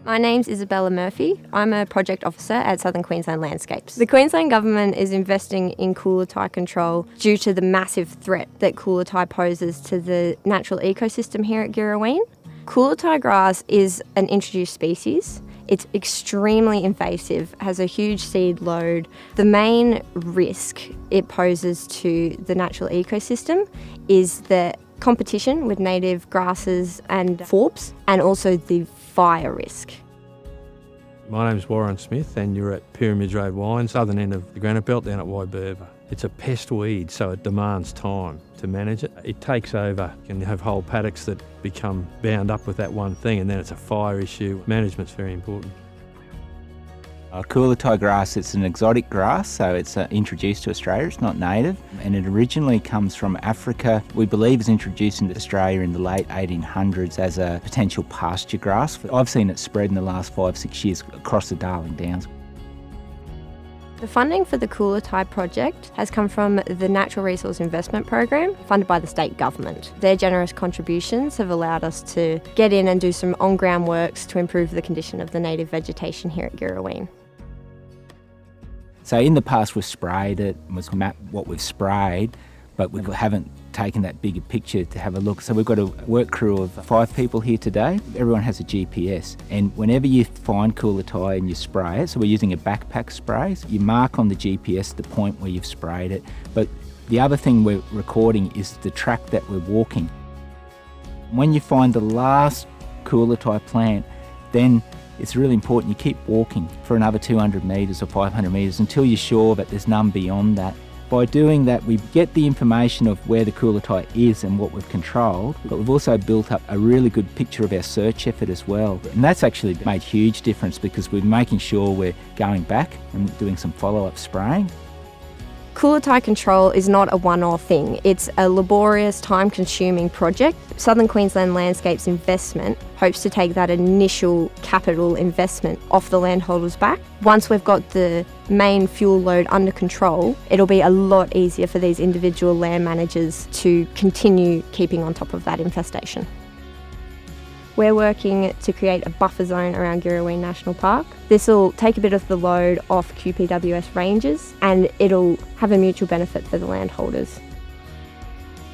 My name's Isabella Murphy. I'm a project officer at Southern Queensland Landscapes. The Queensland Government is investing in Coolatai control due to the massive threat that Coolatai poses to the natural ecosystem here at Girraween. Coolatai grass is an introduced species. It's extremely invasive, has a huge seed load. The main risk it poses to the natural ecosystem is the competition with native grasses and forbs, and also the fire risk. My name's Warren Smith and you're at Pyramids Road Wine, southern end of the granite belt down at Wyberva. It's a pest weed, so it demands time to manage it. It takes over. You can have whole paddocks that become bound up with that one thing, and then it's a fire issue. Management's very important. Coolatai grass, it's an exotic grass, so it's introduced to Australia. It's not native, and it originally comes from Africa. We believe it's introduced into Australia in the late 1800s as a potential pasture grass. I've seen it spread in the last 5-6 years across the Darling Downs. The funding for the Coolatai project has come from the Natural Resource Investment Program, funded by the state government. Their generous contributions have allowed us to get in and do some on-ground works to improve the condition of the native vegetation here at Girraween. So in the past we've sprayed it, and we've mapped what we've sprayed, but we haven't taken that bigger picture to have a look. So we've got a work crew of 5 people here today. Everyone has a GPS, and whenever you find Coolatai and you spray it, so we're using a backpack spray, so you mark on the GPS the point where you've sprayed it. But the other thing we're recording is the track that we're walking. When you find the last Coolatai plant, then it's really important you keep walking for another 200 metres or 500 metres until you're sure that there's none beyond that. By doing that, we get the information of where the Coolatai is and what we've controlled, but we've also built up a really good picture of our search effort as well. And that's actually made a huge difference because we're making sure we're going back and doing some follow-up spraying. Coolatai control is not a one-off thing. It's a laborious, time-consuming project. Southern Queensland Landscapes investment hopes to take that initial capital investment off the landholders' back. Once we've got the main fuel load under control, it'll be a lot easier for these individual land managers to continue keeping on top of that infestation. We're working to create a buffer zone around Girraween National Park. This will take a bit of the load off QPWS ranges, and it'll have a mutual benefit for the landholders.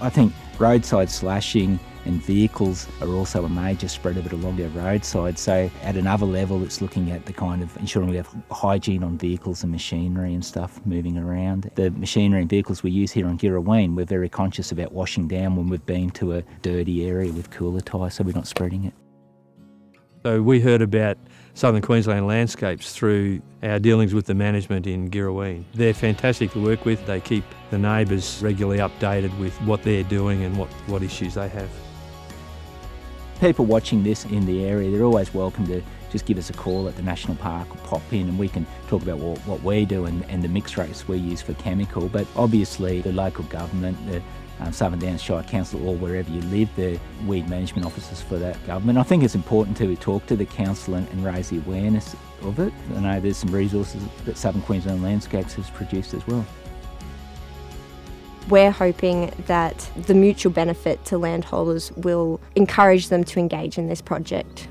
I think roadside slashing and vehicles are also a major spread of it along our roadside. So at another level, it's looking at the kind of ensuring we have hygiene on vehicles and machinery and stuff moving around. The machinery and vehicles we use here on Girraween, we're very conscious about washing down when we've been to a dirty area with Coolatai, so we're not spreading it. So we heard about Southern Queensland Landscapes through our dealings with the management in Girraween. They're fantastic to work with. They keep the neighbours regularly updated with what they're doing and what issues they have. People watching this in the area, they're always welcome to just give us a call at the National Park or pop in and we can talk about what we do and the mix rates we use for chemical. But obviously the local government, the Southern Downs Shire Council or wherever you live, the weed management officers for that government. I think it's important to talk to the council and raise the awareness of it. I know there's some resources that Southern Queensland Landscapes has produced as well. We're hoping that the mutual benefit to landholders will encourage them to engage in this project.